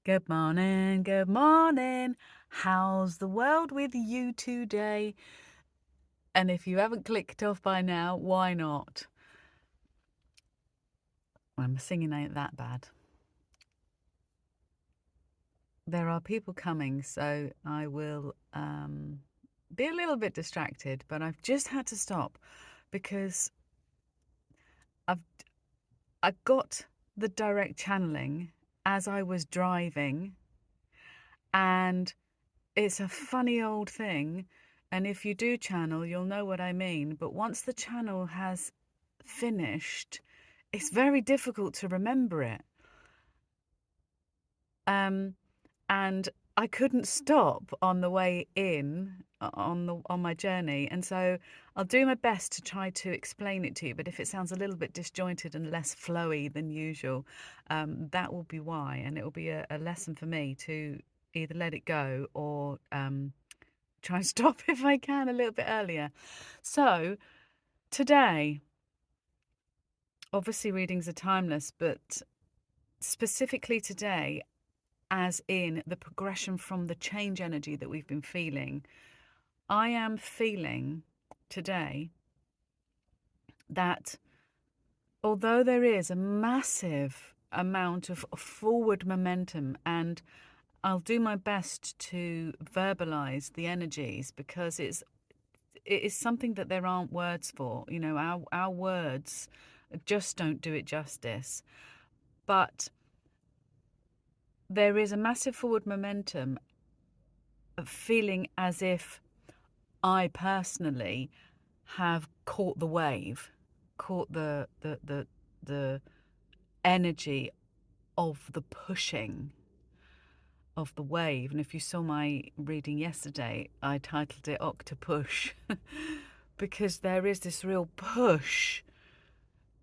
Good morning, good morning. How's the world with you today? And if you haven't clicked off by now, why not? Well, my singing ain't that bad. There are people coming, so I will be a little bit distracted, but I've just had to stop because I've I got the direct channeling as I was driving, and it's a funny old thing. And if you do channel, you'll know what I mean. But once the channel has finished, it's very difficult to remember it. And I couldn't stop on the way in on my journey, and so I'll do my best to try to explain it to you. But if it sounds a little bit disjointed and less flowy than usual, that will be why, and it will be a lesson for me to either let it go or try and stop if I can a little bit earlier. So today, obviously readings are timeless, but specifically today, as in the progression from the change energy that we've been feeling, I am feeling today that although there is a massive amount of forward momentum, and I'll do my best to verbalize the energies because it is something that there aren't words for. You know, our words just don't do it justice. But there is a massive forward momentum of feeling as if I personally have caught the wave, caught the energy of the pushing of the wave. And if you saw my reading yesterday, I titled it Octopush because there is this real push.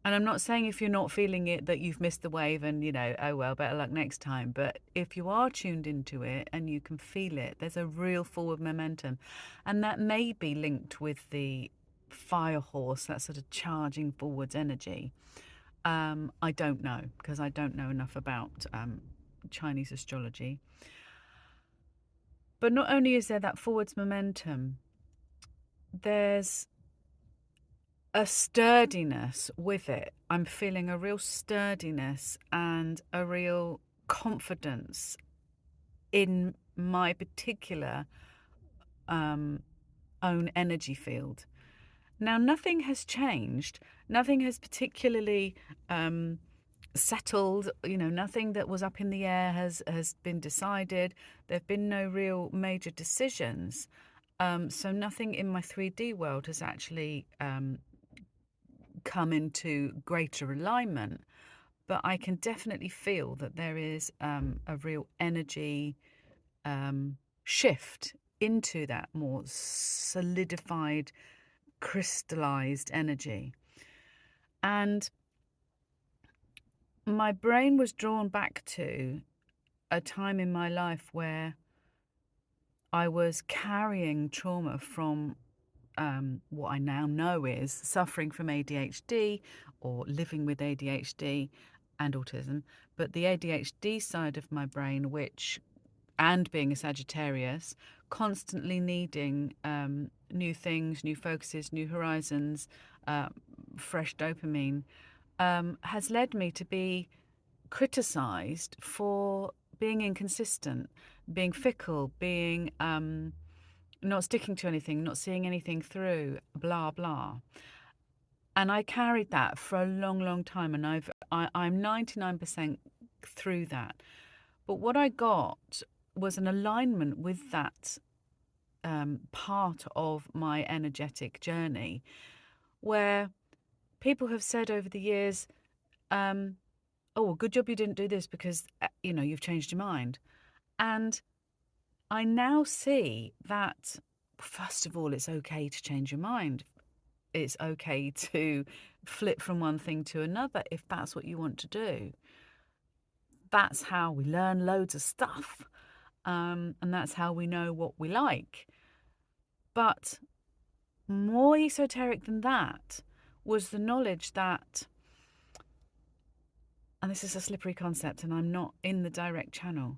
And I'm not saying if you're not feeling it that you've missed the wave and, oh well, better luck next time. But if you are tuned into it and you can feel it, there's a real forward momentum. And that may be linked with the fire horse, that sort of charging forwards energy. I don't know because I don't know enough about Chinese astrology. But not only is there that forwards momentum, there's a sturdiness with it. I'm feeling a real sturdiness and a real confidence in my particular own energy field. Now, nothing has changed. Nothing has particularly settled. Nothing that was up in the air has been decided. There have been no real major decisions. So nothing in my 3D world has actually come into greater alignment, but I can definitely feel that there is a real energy shift into that more solidified, crystallized energy. And my brain was drawn back to a time in my life where I was carrying trauma from what I now know is suffering from ADHD or living with ADHD and autism. But the ADHD side of my brain, and being a Sagittarius, constantly needing new things, new focuses, new horizons, fresh dopamine, has led me to be criticized for being inconsistent, being fickle, being not sticking to anything, not seeing anything through, blah, blah. And I carried that for a long, long time, and I'm 99% through that. But what I got was an alignment with that part of my energetic journey, where people have said over the years, oh, well, good job you didn't do this because, you've changed your mind. And I now see that, first of all, it's okay to change your mind. It's okay to flip from one thing to another if that's what you want to do. That's how we learn loads of stuff. And that's how we know what we like. But more esoteric than that was the knowledge that, and this is a slippery concept and I'm not in the direct channel,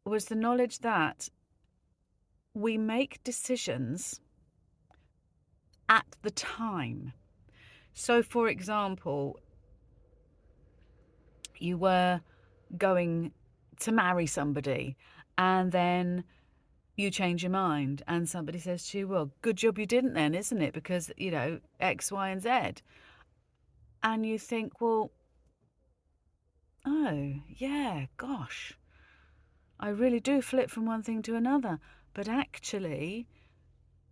was the knowledge that we make decisions at the time. So, for example, you were going to marry somebody and then you change your mind and somebody says to you, well, good job you didn't then, isn't it? Because, X, Y, and Z. And you think, well, oh, yeah, gosh, I really do flip from one thing to another. But actually,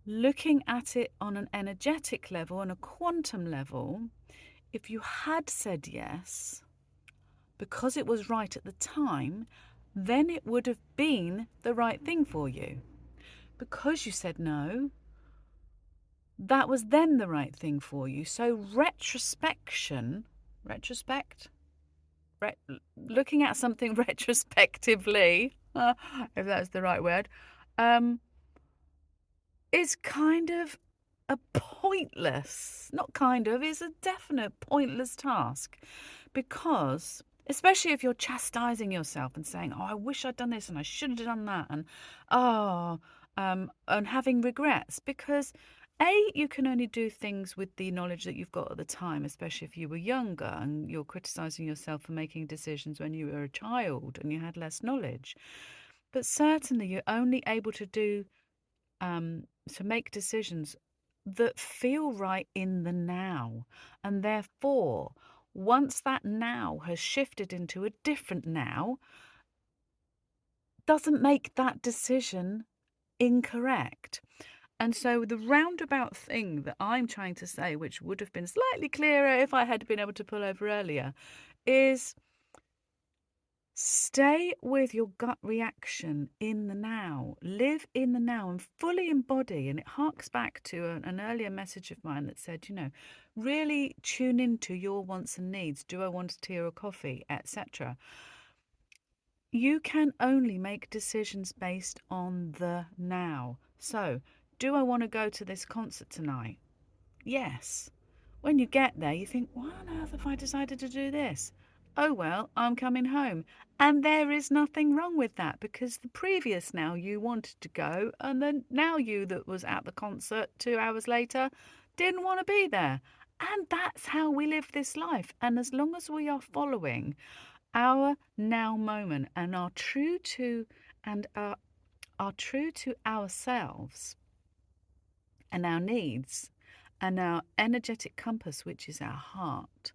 looking at it on an energetic level, on a quantum level, if you had said yes, because it was right at the time, then it would have been the right thing for you. Because you said no, that was then the right thing for you. So looking at something retrospectively, if that's the right word, is kind of a pointless, not kind of, is a definite pointless task. Because, especially if you're chastising yourself and saying, oh, I wish I'd done this and I should have done that, and having regrets, because you can only do things with the knowledge that you've got at the time, especially if you were younger and you're criticizing yourself for making decisions when you were a child and you had less knowledge. But certainly you're only able to make decisions that feel right in the now. And therefore, once that now has shifted into a different now, doesn't make that decision incorrect. And so the roundabout thing that I'm trying to say, which would have been slightly clearer if I had been able to pull over earlier, is stay with your gut reaction in the now. Live in the now and fully embody. And it harks back to an earlier message of mine that said, really tune into your wants and needs. Do I want a tea or a coffee, etc. You can only make decisions based on the now. So, do I want to go to this concert tonight? Yes. When you get there, you think, why on earth have I decided to do this? Oh, well, I'm coming home. And there is nothing wrong with that, because the previous now you wanted to go, and then now you that was at the concert 2 hours later didn't want to be there. And that's how we live this life. And as long as we are following our now moment and are true to ourselves and our needs and our energetic compass, which is our heart,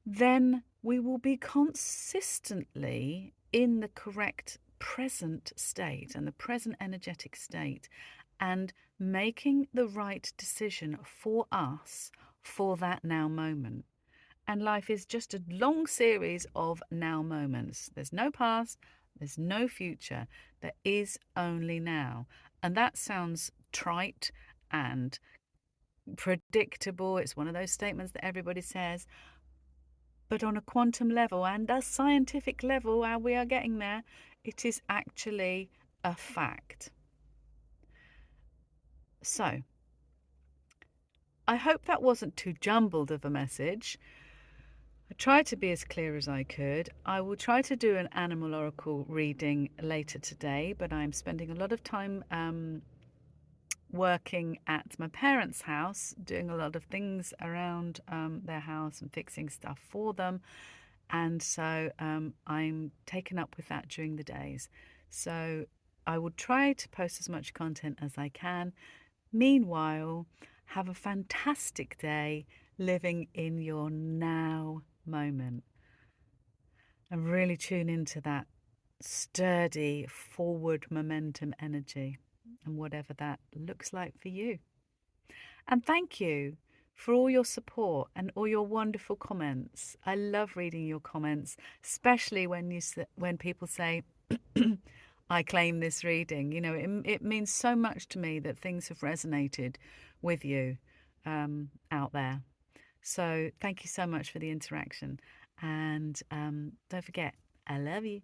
then we will be consistently in the correct present state and the present energetic state, and making the right decision for us for that now moment. And life is just a long series of now moments. There's no past, there's no future, there is only now. And that sounds trite and predictable. It's one of those statements that everybody says. But on a quantum level and a scientific level, how we are getting there, it is actually a fact. So, I hope that wasn't too jumbled of a message. I tried to be as clear as I could. I will try to do an animal oracle reading later today, but I'm spending a lot of time working at my parents' house, doing a lot of things around their house and fixing stuff for them. And so I'm taken up with that during the days. So I will try to post as much content as I can. Meanwhile, have a fantastic day living in your now moment. And really tune into that sturdy forward momentum energy and whatever that looks like for you. And thank you for all your support and all your wonderful comments. I love reading your comments, especially when people say, I claim this reading. It means so much to me that things have resonated with you out there. So thank you so much for the interaction. And don't forget, I love you.